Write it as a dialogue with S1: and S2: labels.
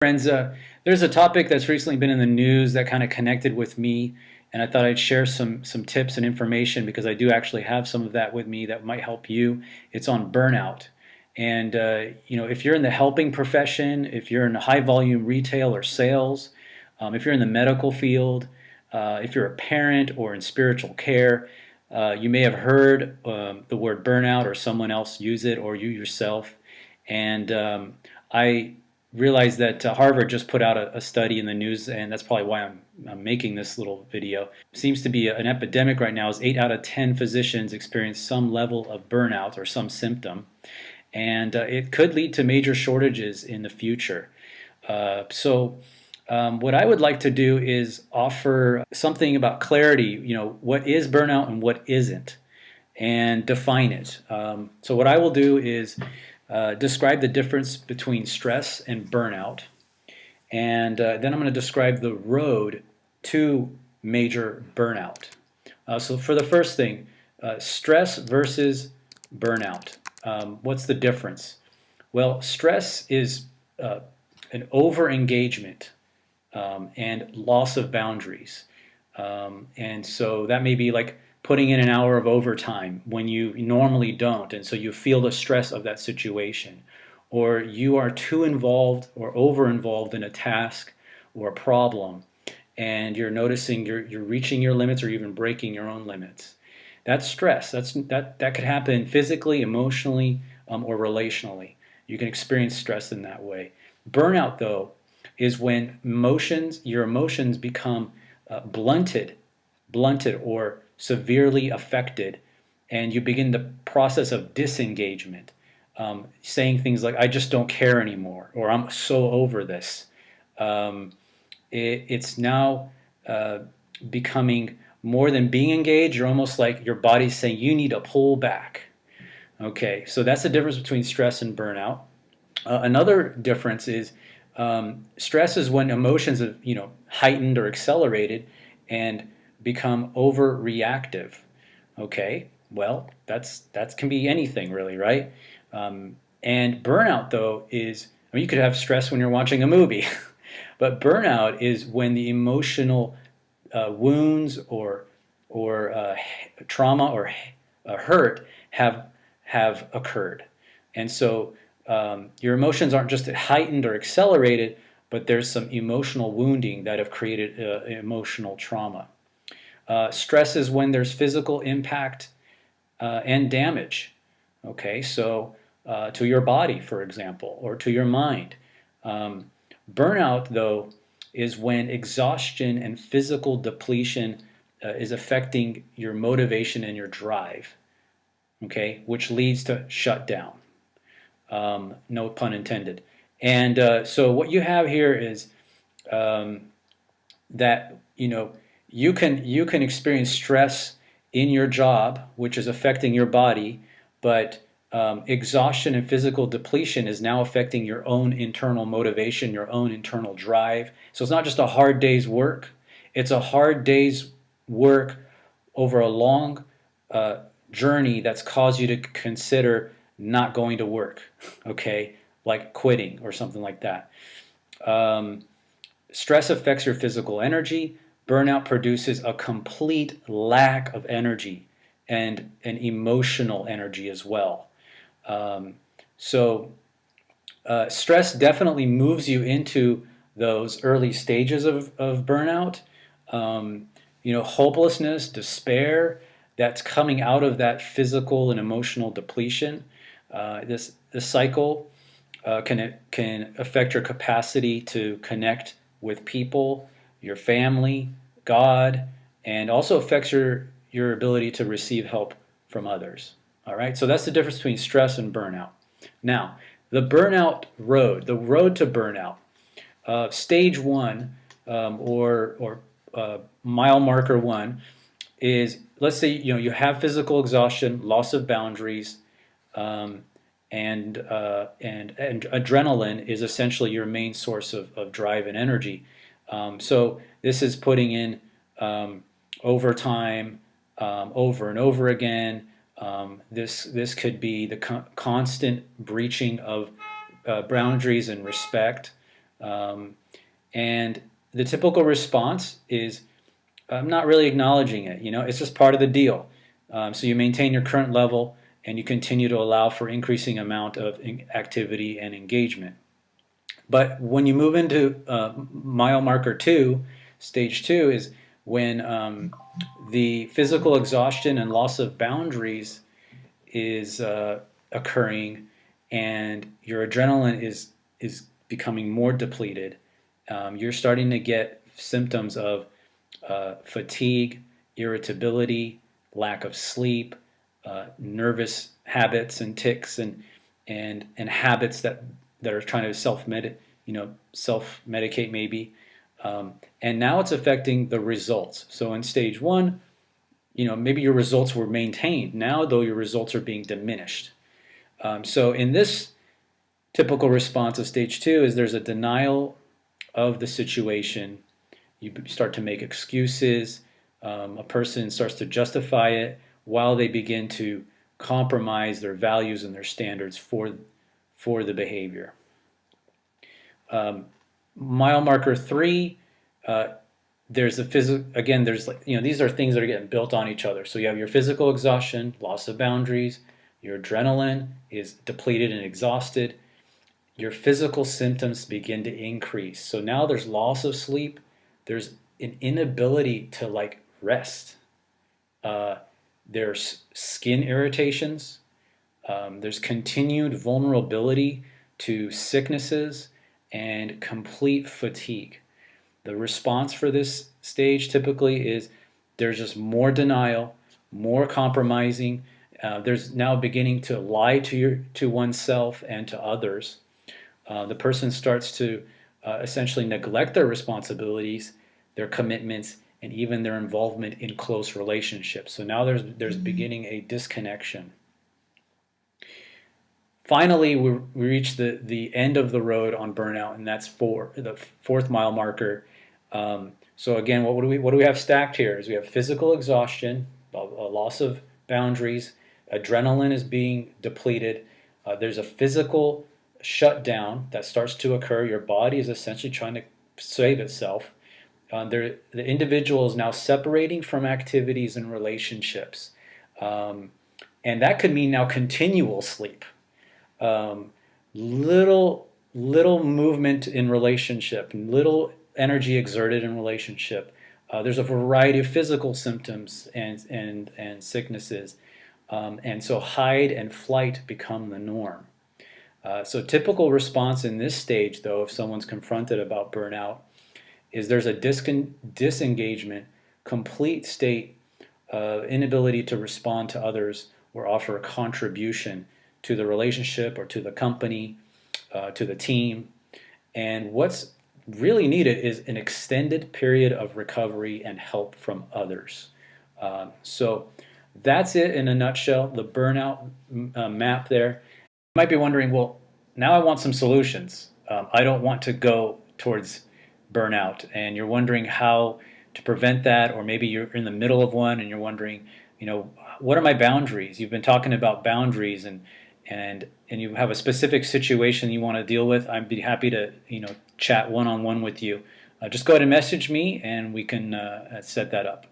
S1: Friends, there's a topic that's recently been in the news that kind of connected with me, and I thought I'd share some tips and information because I do actually have some of that with me that might help you. It's on burnout. And if you're in the helping profession, if you're in high volume retail or sales, if you're in the medical field, if you're a parent or in spiritual care, you may have heard the word burnout or someone else use it or you yourself. And I realized that Harvard just put out a study in the news, and that's probably why I'm making this little video. It seems to be an epidemic right now. Is 8 out of 10 physicians experience some level of burnout or some symptom, and it could lead to major shortages in the future. What I would like to do is offer something about clarity. What is burnout and what isn't, and define it. So what I will do is describe the difference between stress and burnout, and then I'm going to describe the road to major burnout. So for the first thing, stress versus burnout. What's the difference? Well, stress is an over-engagement and loss of boundaries. And so that may be like putting in an hour of overtime when you normally don't, and so you feel the stress of that situation. Or you are too involved or over-involved in a task or a problem, and you're noticing you're reaching your limits or even breaking your own limits. That's stress. That could happen physically, emotionally, or relationally. You can experience stress in that way. Burnout, though, is when your emotions become blunted or severely affected, and you begin the process of disengagement, saying things like, I just don't care anymore, or I'm so over this. It's now becoming more than being engaged. You're almost like your body's saying you need to pull back. Okay, so that's the difference between stress and burnout. Another difference is stress is when emotions are heightened or accelerated and become over-reactive. Okay, well, that can be anything really, right? And burnout, though, you could have stress when you're watching a movie, but burnout is when the emotional wounds or trauma or hurt have occurred, and so your emotions aren't just heightened or accelerated, but there's some emotional wounding that have created emotional trauma. Stress is when there's physical impact and damage. Okay, so to your body, for example, or to your mind. Burnout, though, is when exhaustion and physical depletion is affecting your motivation and your drive. Okay, which leads to shutdown. No pun intended. And so what you have here is that you can experience stress in your job, which is affecting your body, but exhaustion and physical depletion is now affecting your own internal motivation, your own internal drive. So it's not just a hard day's work. It's a hard day's work over a long journey that's caused you to consider not going to work, okay, like quitting or something like that. Stress affects your physical energy. Burnout produces a complete lack of energy and an emotional energy as well. Stress definitely moves you into those early stages of burnout. Hopelessness, despair, that's coming out of that physical and emotional depletion. This cycle can affect your capacity to connect with people, your family, God, and also affects your ability to receive help from others. All right, so that's the difference between stress and burnout. Now, the road to burnout. Stage one, or mile marker one, is, let's say you have physical exhaustion, loss of boundaries, and adrenaline is essentially your main source of drive and energy. So this is putting in overtime over and over again. This could be the constant breaching of boundaries and respect. And the typical response is I'm not really acknowledging it. It's just part of the deal. So you maintain your current level and you continue to allow for increasing amount of activity and engagement. But when you move into mile marker 2, stage 2 is when the physical exhaustion and loss of boundaries is occurring, and your adrenaline is becoming more depleted. You're starting to get symptoms of fatigue, irritability, lack of sleep, nervous habits and tics, and habits that are trying to self-medicate maybe. And now it's affecting the results. So in stage 1, maybe your results were maintained. Now, though, your results are being diminished. So in this typical response of stage 2 is there's a denial of the situation. You start to make excuses. A person starts to justify it while they begin to compromise their values and their standards for the behavior. Mile marker 3, there's the physical. Again, there's these are things that are getting built on each other. So you have your physical exhaustion, loss of boundaries, your adrenaline is depleted and exhausted. Your physical symptoms begin to increase. So now there's loss of sleep. There's an inability to rest. There's skin irritations. There's continued vulnerability to sicknesses and complete fatigue. The response for this stage typically is there's just more denial, more compromising. There's now beginning to lie to oneself and to others. The person starts to essentially neglect their responsibilities, their commitments, and even their involvement in close relationships. So now there's beginning a disconnection. Finally, we reach the end of the road on burnout, and that's the 4th mile marker. So again, what do we have stacked here? Is we have physical exhaustion, a loss of boundaries, adrenaline is being depleted. There's a physical shutdown that starts to occur. Your body is essentially trying to save itself. The individual is now separating from activities and relationships, and that could mean now continual sleep. Little movement in relationship, little energy exerted in relationship. There's a variety of physical symptoms and sicknesses, and so hide and flight become the norm. So typical response in this stage, though, if someone's confronted about burnout, is there's a disengagement, complete state of inability to respond to others or offer a contribution to the relationship or to the company, to the team. And what's really needed is an extended period of recovery and help from others. So that's it in a nutshell, the burnout map there. You might be wondering, well, now I want some solutions. I don't want to go towards burnout, and you're wondering how to prevent that, or maybe you're in the middle of one and you're wondering, what are my boundaries? You've been talking about boundaries, and you have a specific situation you want to deal with. I'd be happy to chat one-on-one with you. Just go ahead and message me, and we can set that up.